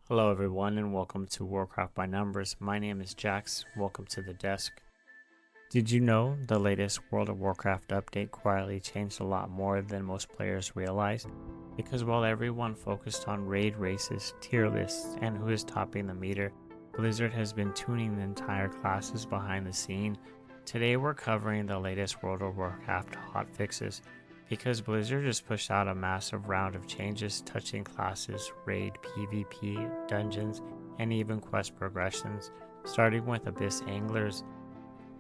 Hello everyone and welcome to Warcraft by Numbers. My name is Jax. Welcome to the desk. Did you know the latest World of Warcraft update quietly changed a lot more than most players realized? Because while everyone focused on raid races, tier lists, and who is topping the meter, Blizzard has been tuning the entire classes behind the scene. Today we're covering the latest World of Warcraft hotfixes, because Blizzard just pushed out a massive round of changes touching classes, raid, PvP, dungeons, and even quest progressions. Starting with Abyss Anglers,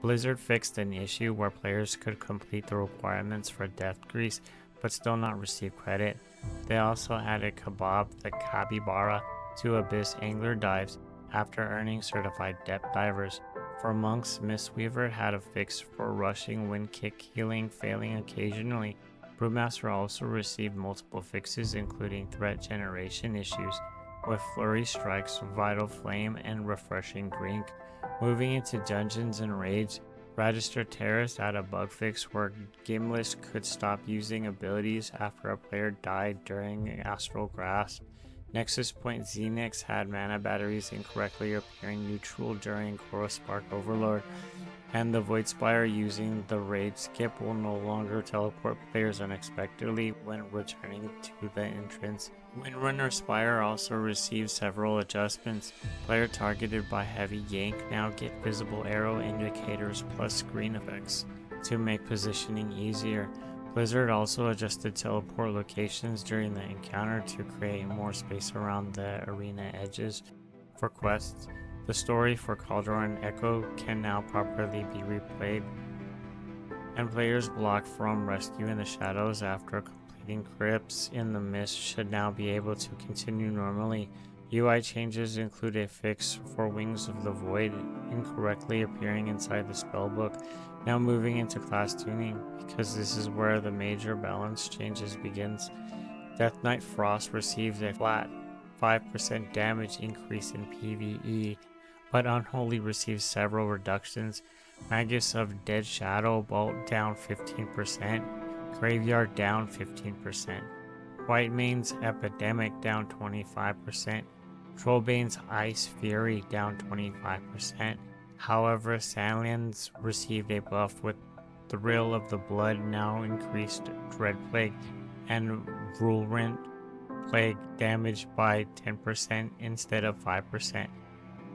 Blizzard fixed an issue where players could complete the requirements for Death Grease but still not receive credit. They also added Kebab the Capybara to Abyss Angler dives after earning certified depth divers. For monks, Mistweaver had a fix for rushing wind kick healing failing occasionally. Brewmaster also received multiple fixes including threat generation issues with Flurry Strikes, Vital Flame, and Refreshing Drink. Moving into Dungeons and Raids, Register Terrace had a bug fix where Gimlis could stop using abilities after a player died during Astral Grasp. Nexus Point Xenix had mana batteries incorrectly appearing neutral during Chorus Spark Overlord, and the Voidspire using the raid skip will no longer teleport players unexpectedly when returning to the entrance. Windrunner Spire also received several adjustments. Player targeted by heavy yank now get visible arrow indicators plus screen effects to make positioning easier. Blizzard also adjusted teleport locations during the encounter to create more space around the arena edges. For quests, the story for Cauldron Echo can now properly be replayed, and players blocked from Rescue in the Shadows after completing Crypts in the Mist should now be able to continue normally. UI changes include a fix for Wings of the Void incorrectly appearing inside the spellbook. Now moving into class tuning, because this is where the major balance changes begins. Death Knight Frost received a flat 5% damage increase in PvE, but Unholy receives several reductions. Magus of Dead Shadow Bolt down 15%, Graveyard down 15%, Whitemane's Epidemic down 25%, Trollbane's Ice Fury down 25%. However, Salians received a buff with Thrill of the Blood now increased Dread Plague and Rule-Rent Plague damage by 10% instead of 5%.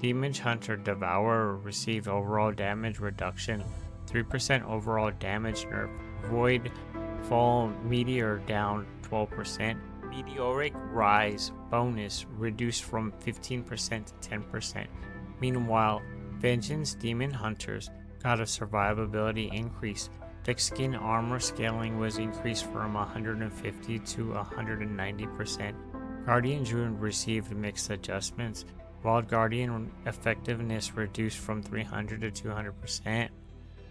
Demon Hunter Devourer received overall damage reduction, 3% overall damage nerf. Void Fall Meteor down 12%. Meteoric Rise bonus reduced from 15% to 10%. Meanwhile, Vengeance Demon Hunters got a survivability increase. Thick Skin armor scaling was increased from 150 to 190%. Guardian Druid received mixed adjustments. Wild Guardian effectiveness reduced from 300 to 200%.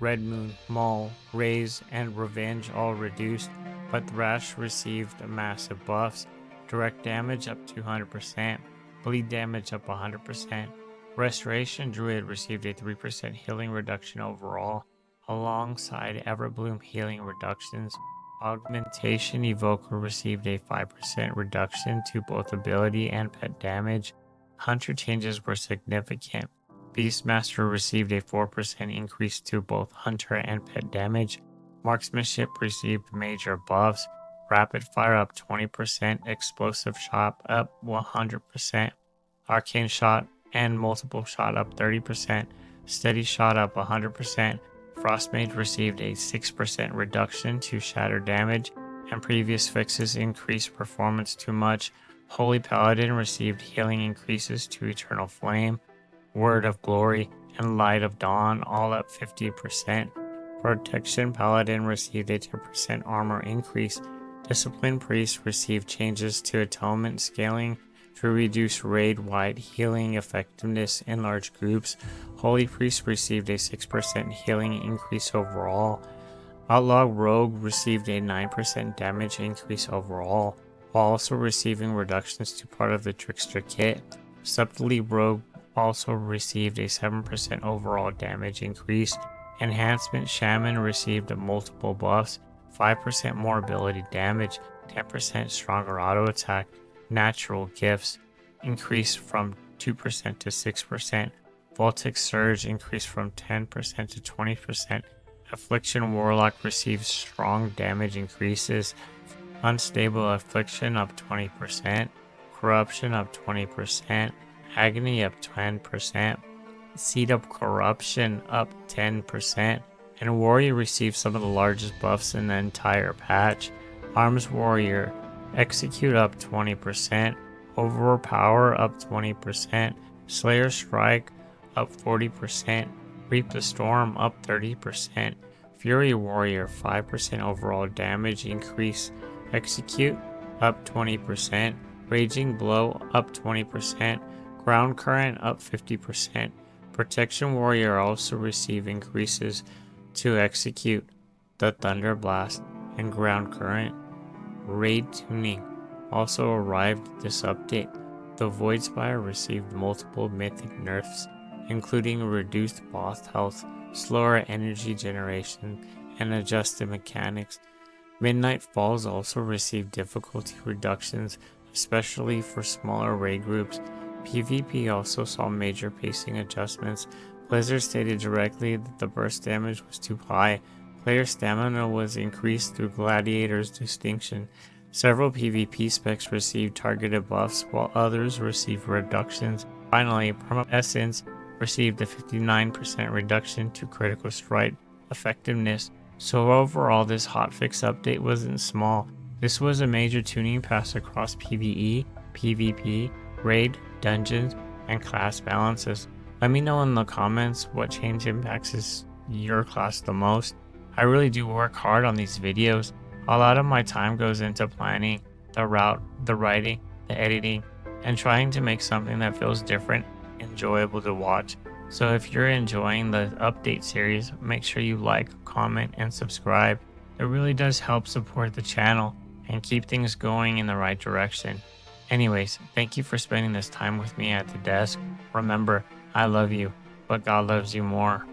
Red Moon, Maul, Raise, and Revenge all reduced, but Thrash received massive buffs. Direct damage up 200%, bleed damage up 100%. Restoration Druid received a 3% healing reduction overall, alongside Everbloom healing reductions. Augmentation Evoker received a 5% reduction to both ability and pet damage. Hunter changes were significant. Beastmaster received a 4% increase to both Hunter and pet damage. Marksmanship received major buffs. Rapid Fire up 20%, Explosive Shot up 100%, Arcane Shot and Multiple Shot up 30%, Steady Shot up 100%. Frostmage received a 6% reduction to shatter damage, and previous fixes increased performance too much. Holy Paladin received healing increases to Eternal Flame, Word of Glory, and Light of Dawn, all up 50%. Protection Paladin received a 10% armor increase. Discipline Priest received changes to Atonement scaling to reduce raid-wide healing effectiveness in large groups. Holy Priest received a 6% healing increase overall. Outlaw Rogue received a 9% damage increase overall, while also receiving reductions to part of the Trickster kit. Subtly Rogue also received a 7% overall damage increase. Enhancement Shaman received multiple buffs, 5% more ability damage, 10% stronger auto attack, natural gifts. increased from 2% to 6%. Voltic Surge increased from 10% to 20%. Affliction Warlock received strong damage increases. Unstable Affliction up 20%. Corruption up 20%. Agony up 10%. Seed of Corruption up 10%. And Warrior received some of the largest buffs in the entire patch. Arms Warrior Execute up 20%. Overpower up 20%. Slayer Strike up 40%. Reap the Storm up 30%. Fury Warrior 5% overall damage increase. Execute up 20%. Raging Blow up 20%. Ground Current up 50%. Protection Warrior also received increases to Execute, the Thunder Blast, and Ground Current. Raid Tuning also arrived this update. The Void Spire received multiple mythic nerfs, including reduced boss health, slower energy generation, and adjusted mechanics. Midnight Falls also received difficulty reductions, especially for smaller raid groups. PvP also saw major pacing adjustments. Blizzard stated directly that the burst damage was too high. Player stamina was increased through Gladiator's Distinction. Several PvP specs received targeted buffs, while others received reductions. Finally, Perma Essence received a 59% reduction to critical strike effectiveness. So overall, this hotfix update wasn't small. This was a major tuning pass across PvE, PvP, raid, dungeons, and class balances. Let me know in the comments what change impacts your class the most. I really do work hard on these videos. A lot of my time goes into planning, the route, the writing, the editing, and trying to make something that feels different, enjoyable to watch. So if you're enjoying the update series, make sure you like, comment, and subscribe. It really does help support the channel and keep things going in the right direction. Anyways, thank you for spending this time with me at the desk. Remember, I love you, but God loves you more.